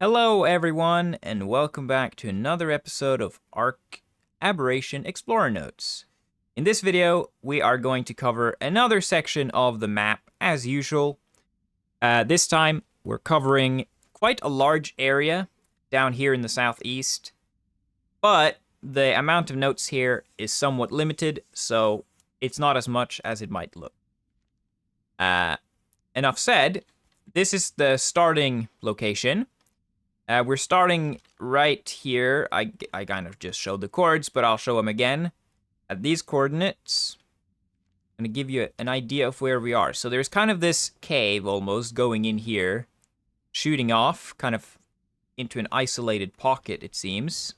Hello, everyone, and welcome back to another episode of Aberration Explorer Notes. In this video, we are going to cover another section of the map as usual. This time, we're covering quite a large area down here in the southeast, but the amount of notes here is somewhat limited, so it's not as much as it might look. Enough said, this is the starting location. We're starting right here. I kind of just showed the chords, but I'll show them again. At these coordinates, I'm going to give you an idea of where we are. So there's kind of this cave almost going in here, shooting off kind of into an isolated pocket, it seems.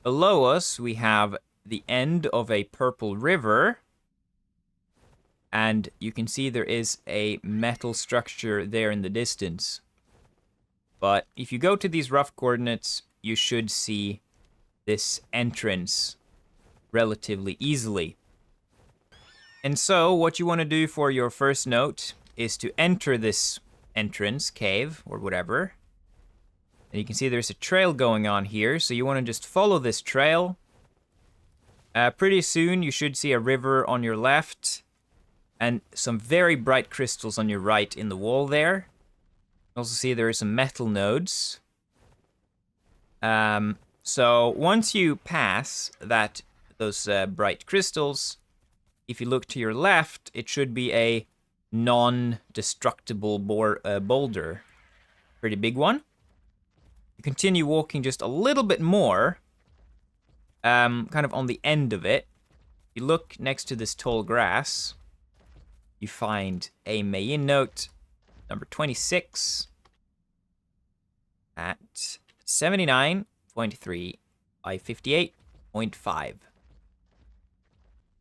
Below us, we have the end of a purple river. And you can see there is a metal structure there in the distance. But if you go to these rough coordinates, you should see this entrance relatively easily. And so what you want to do for your first note is to enter this entrance, cave, or whatever. And you can see there's a trail going on here, so you want to just follow this trail. Pretty soon you should see a river on your left, and some very bright crystals on your right in the wall there. Also see there are some metal nodes. So once you pass those bright crystals, if you look to your left, it should be a non-destructible boulder. Pretty big one. You continue walking just a little bit more, kind of on the end of it. You look next to this tall grass, you find a Meiyin Note, number 26, at 79.3 by 58.5.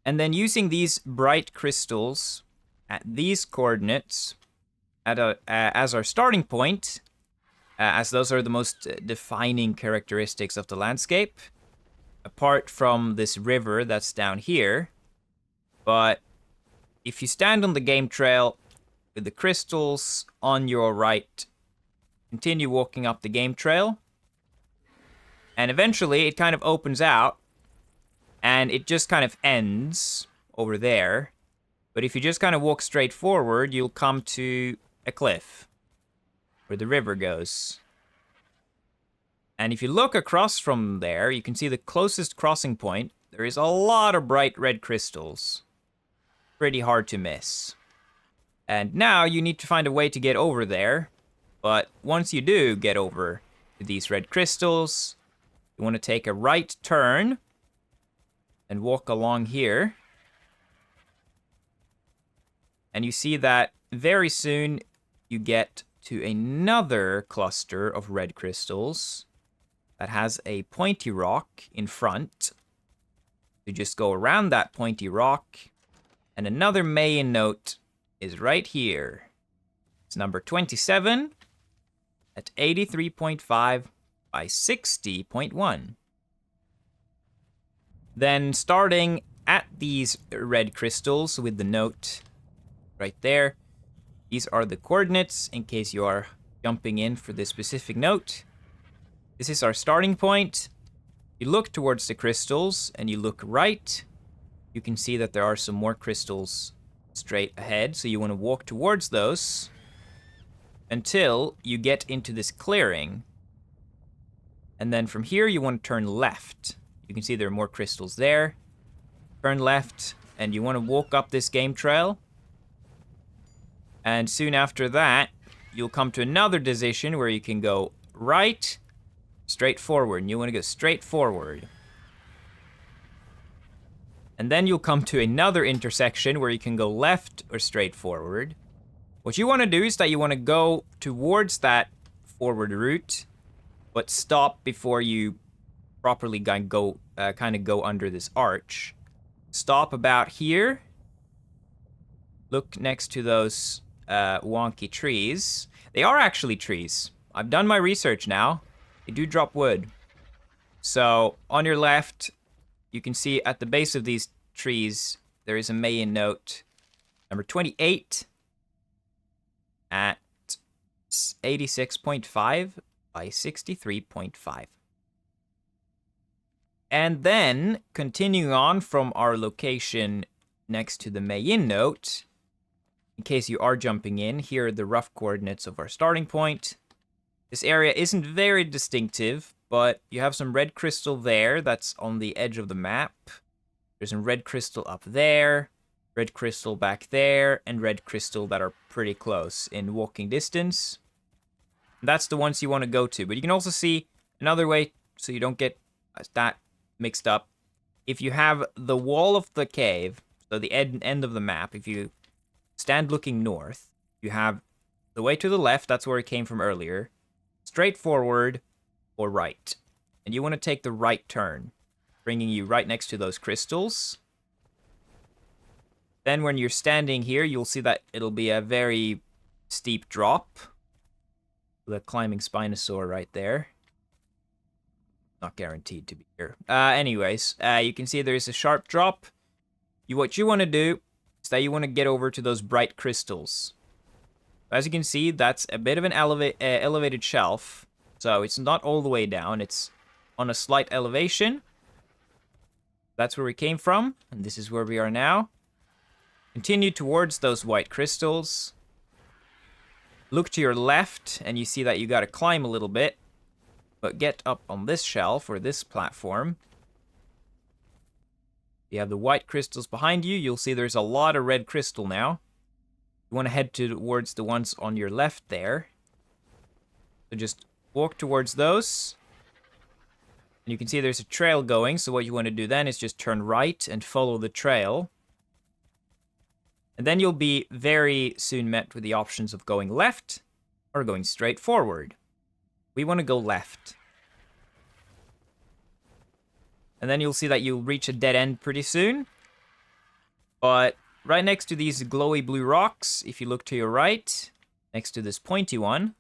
And then using these bright crystals at these coordinates as our starting point, as those are the most defining characteristics of the landscape, apart from this river that's down here. But if you stand on the game trail with the crystals on your right, continue walking up the game trail, and eventually it kind of opens out, and it just kind of ends over there. But if you just kind of walk straight forward, you'll come to a cliff where the river goes. And if you look across from there, you can see the closest crossing point. There is a lot of bright red crystals. Pretty hard to miss. And now you need to find a way to get over there. But once you do get over to these red crystals, you want to take a right turn and walk along here. And you see that very soon you get to another cluster of red crystals that has a pointy rock in front. You just go around that pointy rock, and another Meiyin Note is right here. It's number 27 at 83.5 by 60.1. Then starting at these red crystals with the note right there, these are the coordinates in case you are jumping in for this specific note. This is our starting point. You look towards the crystals and you look right. You can see that there are some more crystals straight ahead, so you want to walk towards those until you get into this clearing. And then from here, you want to turn left. You can see there are more crystals there. Turn left, and you want to walk up this game trail. And soon after that, you'll come to another decision where you can go right, straight forward. And you want to go straight forward. And then you'll come to another intersection where you can go left or straight forward. What you want to do is that you want to go towards that forward route, but stop before you properly kind of go under this arch. Stop about here. Look next to those wonky trees. They are actually trees. I've done my research now. They do drop wood. So on your left, you can see at the base of these trees, there is a Meiyin Note, number 28, at 86.5 by 63.5. And then, continuing on from our location next to the Meiyin Note, in case you are jumping in, here are the rough coordinates of our starting point. This area isn't very distinctive, but you have some red crystal there that's on the edge of the map. There's some red crystal up there, red crystal back there, and red crystal that are pretty close in walking distance. And that's the ones you want to go to. But you can also see another way, so you don't get that mixed up. If you have the wall of the cave, so the end of the map, if you stand looking north, you have the way to the left, that's where it came from earlier, straight forward, or right. And you want to take the right turn, bringing you right next to those crystals. Then when you're standing here, you'll see that it'll be a very steep drop. The climbing Spinosaur right there. Not guaranteed to be here. Anyways, you can see there's a sharp drop. What you want to do is that you want to get over to those bright crystals. As you can see, that's a bit of an elevated shelf. So it's not all the way down. It's on a slight elevation. That's where we came from. And this is where we are now. Continue towards those white crystals. Look to your left, and you see that you got to climb a little bit. But get up on this shelf, or this platform. You have the white crystals behind you. You'll see there's a lot of red crystal now. You want to head towards the ones on your left there. So just walk towards those. And you can see there's a trail going, so what you want to do then is just turn right and follow the trail. And then you'll be very soon met with the options of going left or going straight forward. We want to go left. And then you'll see that you'll reach a dead end pretty soon. But right next to these glowy blue rocks, if you look to your right, next to this pointy one,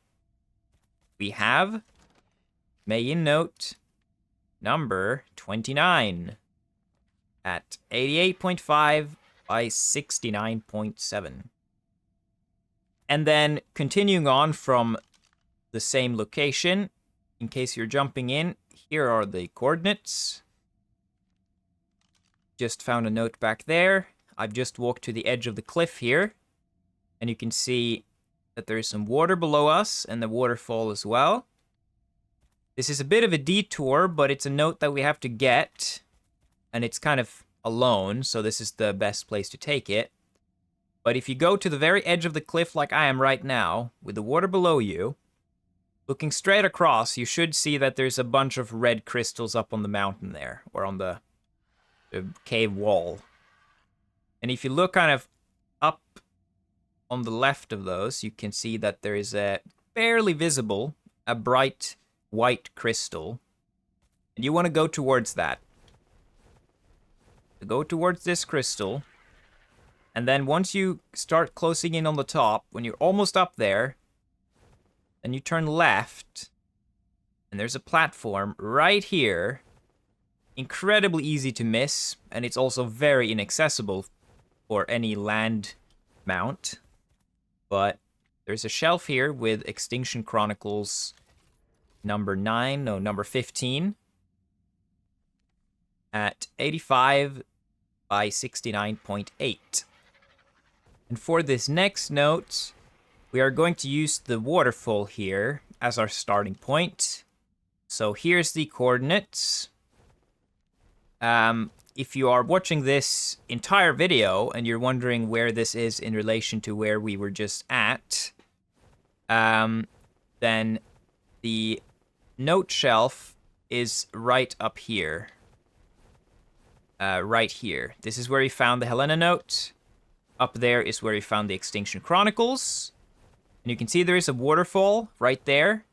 we have Meiyin Note number 29 at 88.5 by 69.7. And then continuing on from the same location, in case you're jumping in, here are the coordinates. Just found a note back there. I've just walked to the edge of the cliff here, and you can see that there is some water below us and the waterfall as well. This is a bit of a detour, but it's a note that we have to get, and it's kind of alone, so this is the best place to take it. But if you go to the very edge of the cliff like I am right now, with the water below you, looking straight across, you should see that there's a bunch of red crystals up on the mountain there, or on the cave wall. And if you look kind of up on the left of those, you can see that there is a barely visible, a bright white crystal. And you want to go towards that. Go towards this crystal. And then once you start closing in on the top, when you're almost up there, then you turn left. And there's a platform right here. Incredibly easy to miss. And it's also very inaccessible for any land mount. But there's a shelf here with Extinction Chronicles number 15 at 85 by 69.8. And for this next note, we are going to use the waterfall here as our starting point. So here's the coordinates. If you are watching this entire video and you're wondering where this is in relation to where we were just at, then the note shelf is right up here. Right here. This is where we found the Helena note. Up there is where we found the Extinction Chronicles. And you can see there is a waterfall right there.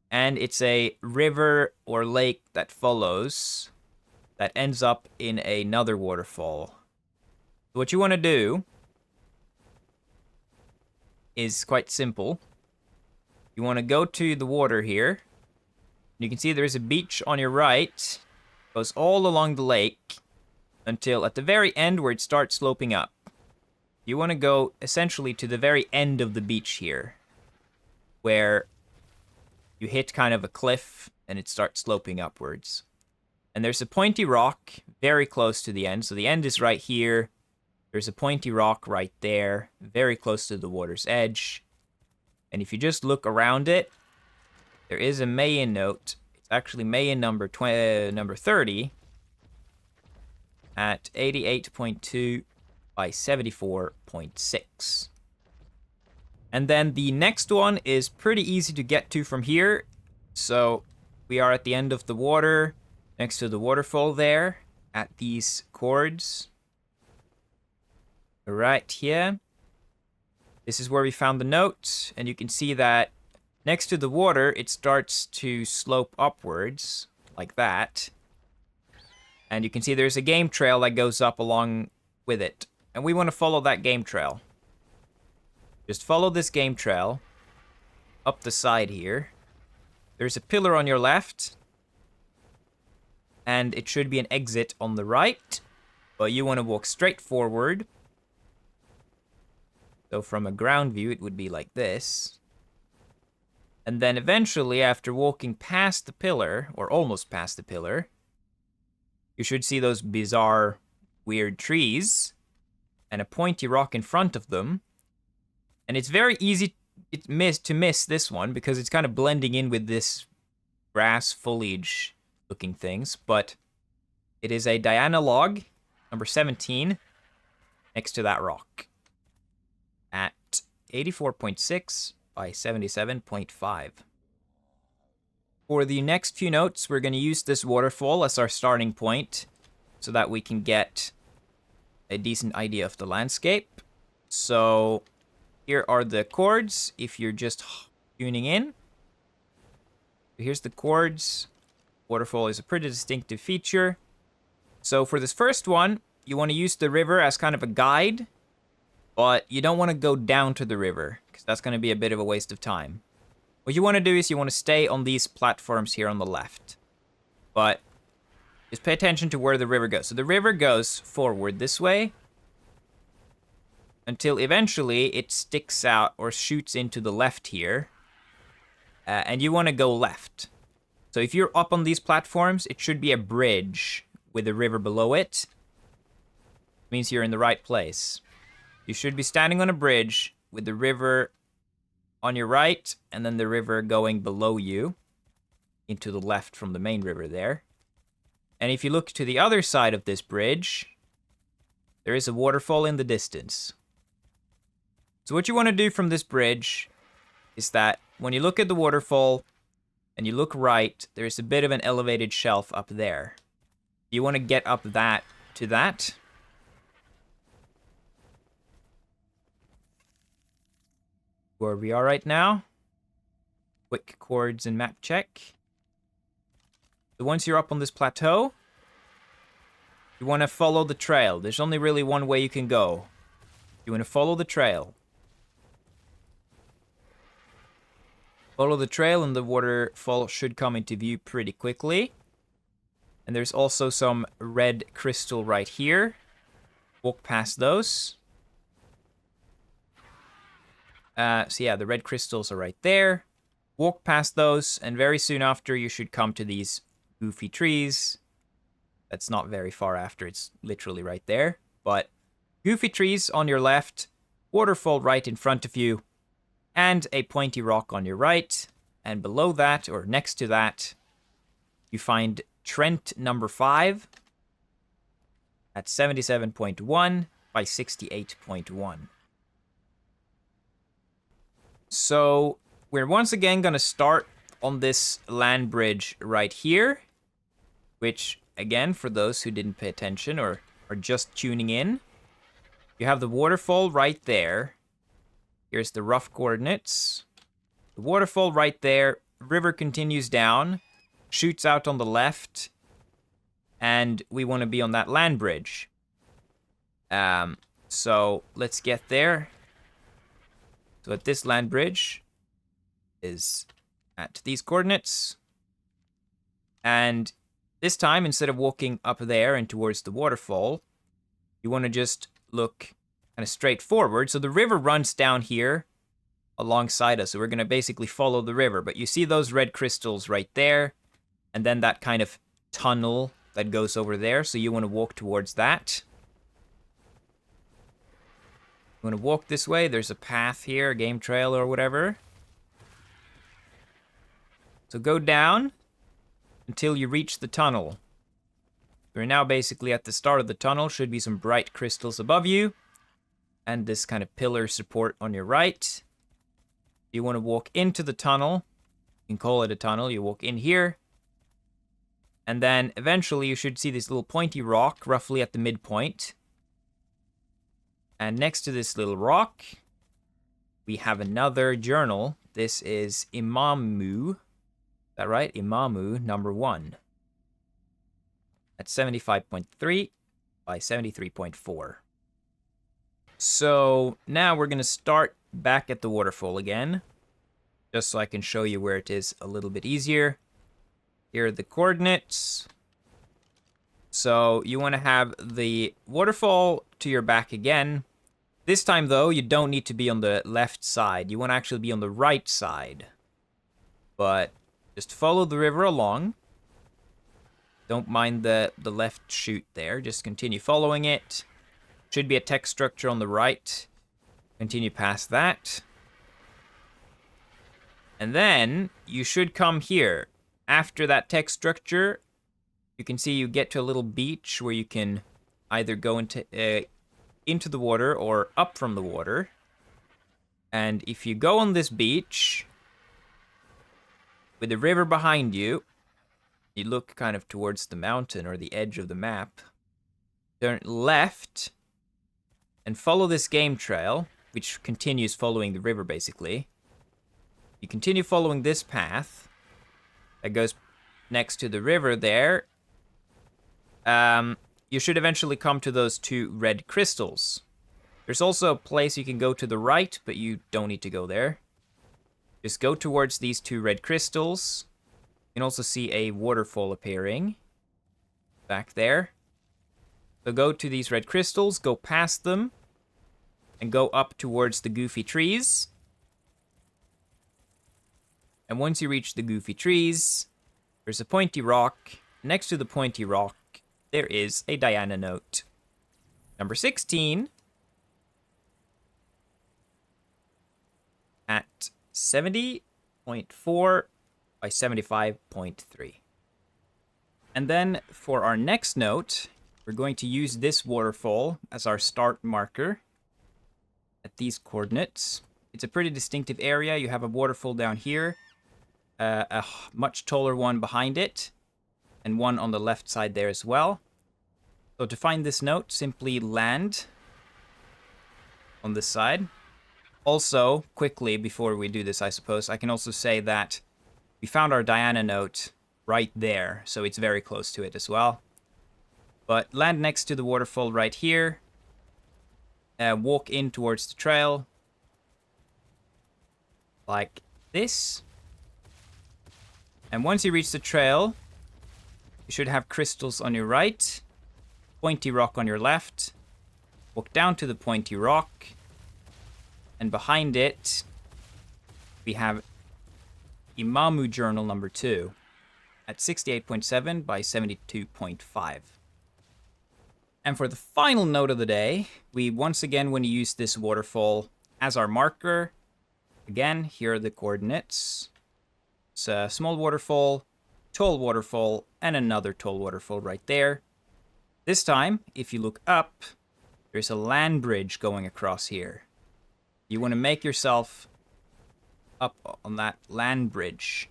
And it's a river or lake that follows, that ends up in another waterfall. So what you want to do is quite simple. You want to go to the water here. You can see there's a beach on your right. Goes all along the lake until at the very end where it starts sloping up. You want to go essentially to the very end of the beach here, where you hit kind of a cliff and it starts sloping upwards. And there's a pointy rock very close to the end. So the end is right here. There's a pointy rock right there, very close to the water's edge. And if you just look around it, there is a Meiyin note. It's actually Meiyin number 30 at 88.2 by 74.6. And then the next one is pretty easy to get to from here. So we are at the end of the water, next to the waterfall there, at these chords. Right here. This is where we found the note, and you can see that next to the water, it starts to slope upwards, like that. And you can see there's a game trail that goes up along with it. And we want to follow that game trail. Just follow this game trail up the side here. There's a pillar on your left. And it should be an exit on the right. But you want to walk straight forward. So from a ground view, it would be like this. And then eventually, after walking past the pillar, or almost past the pillar, you should see those bizarre, weird trees and a pointy rock in front of them. And it's very easy to miss this one because it's kind of blending in with this grass foliage looking things. But it is a Diana log, number 17, next to that rock at 84.6 by 77.5. For the next few notes, we're going to use this waterfall as our starting point so that we can get a decent idea of the landscape. So here are the chords if you're just tuning in. Here's the chords. Waterfall is a pretty distinctive feature. So for this first one, you want to use the river as kind of a guide, but you don't want to go down to the river because that's going to be a bit of a waste of time. What you want to do is you want to stay on these platforms here on the left. But just pay attention to where the river goes. So the river goes forward this way until eventually it sticks out or shoots into the left here. And you want to go left. So if you're up on these platforms, it should be a bridge with a river below it. It means you're in the right place. You should be standing on a bridge with the river on your right, and then the river going below you into the left from the main river there. And if you look to the other side of this bridge, there is a waterfall in the distance. So what you want to do from this bridge is that when you look at the waterfall and you look right, there's a bit of an elevated shelf up there. You want to get up that to that. Where we are right now. Quick chords and map check. So once you're up on this plateau, you want to follow the trail. There's only really one way you can go. You want to follow the trail. Follow the trail and the waterfall should come into view pretty quickly. And there's also some red crystal right here. Walk past those. So yeah, the red crystals are right there. Walk past those, and very soon after, you should come to these goofy trees. That's not very far after, it's literally right there. But goofy trees on your left, waterfall right in front of you, and a pointy rock on your right. And below that, or next to that, you find Trent number 5 at 77.1 by 68.1. So we're once again going to start on this land bridge right here, which, again, for those who didn't pay attention or are just tuning in, you have the waterfall right there. Here's the rough coordinates. The waterfall right there. River continues down, shoots out on the left, and we want to be on that land bridge. So let's get there. So at this land bridge is at these coordinates. And this time, instead of walking up there and towards the waterfall, you want to just look kind of straight forward. So the river runs down here alongside us. So we're going to basically follow the river. But you see those red crystals right there, and then that kind of tunnel that goes over there. So you want to walk towards that. You want to walk this way. There's a path here, a game trail or whatever. So go down until you reach the tunnel. We're now basically at the start of the tunnel. Should be some bright crystals above you. And this kind of pillar support on your right. You want to walk into the tunnel. You can call it a tunnel. You walk in here. And then eventually you should see this little pointy rock roughly at the midpoint. And next to this little rock, we have another journal. This is Imamu. Is that right? Imamu number 1. At 75.3 by 73.4. So now we're going to start back at the waterfall again, just so I can show you where it is a little bit easier. Here are the coordinates. So you want to have the waterfall to your back again. This time, though, you don't need to be on the left side. You want to actually be on the right side. But just follow the river along. Don't mind the left chute there. Just continue following it. Should be a text structure on the right. Continue past that. And then you should come here. After that text structure, you can see you get to a little beach where you can either go into the water or up from the water. And if you go on this beach with the river behind you, you look kind of towards the mountain or the edge of the map, turn left and follow this game trail, which continues following the river basically. You continue following this path that goes next to the river there. You should eventually come to those 2 red crystals. There's also a place you can go to the right, but you don't need to go there. Just go towards these 2 red crystals. You can also see a waterfall appearing back there. So go to these red crystals, go past them, and go up towards the goofy trees. And once you reach the goofy trees, there's a pointy rock. Next to the pointy rock, there is a Diana note. Number 16. At 70.4 by 75.3. And then for our next note, we're going to use this waterfall as our start marker at these coordinates. It's a pretty distinctive area. You have a waterfall down here, a much taller one behind it, and one on the left side there as well. So to find this note, simply land on this side. Also, quickly, before we do this, I suppose, I can also say that we found our Diana note right there, so it's very close to it as well. But land next to the waterfall right here. Walk in towards the trail. Like this. And once you reach the trail, you should have crystals on your right. Pointy rock on your left. Walk down to the pointy rock. And behind it, we have Imamu journal number 2 at 68.7 by 72.5. And for the final note of the day, we once again want to use this waterfall as our marker. Again, here are the coordinates. It's a small waterfall, tall waterfall, and another tall waterfall right there. This time, if you look up, there's a land bridge going across here. You want to make yourself up on that land bridge.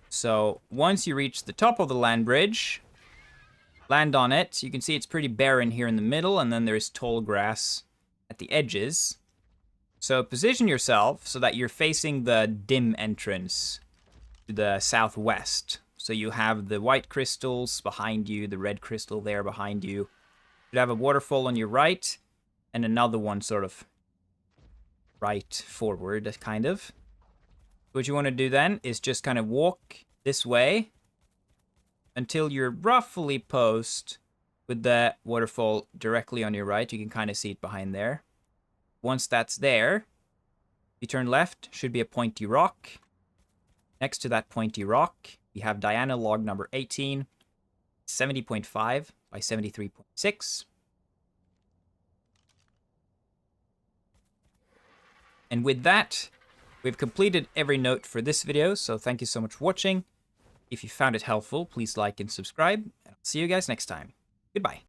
So once you reach the top of the land bridge, land on it. You can see it's pretty barren here in the middle, and then there's tall grass at the edges. So position yourself so that you're facing the dim entrance to the southwest. So you have the white crystals behind you, the red crystal there behind you. You have a waterfall on your right, and another one sort of right forward, kind of. What you want to do then is just kind of walk this way until you're roughly posed with the waterfall directly on your right. You can kind of see it behind there. Once that's there, if you turn left, should be a pointy rock. Next to that pointy rock, we have diagonal log number 18, 70.5 by 73.6. And with that, we've completed every note for this video, so thank you so much for watching. If you found it helpful, please like and subscribe, and I'll see you guys next time. Goodbye.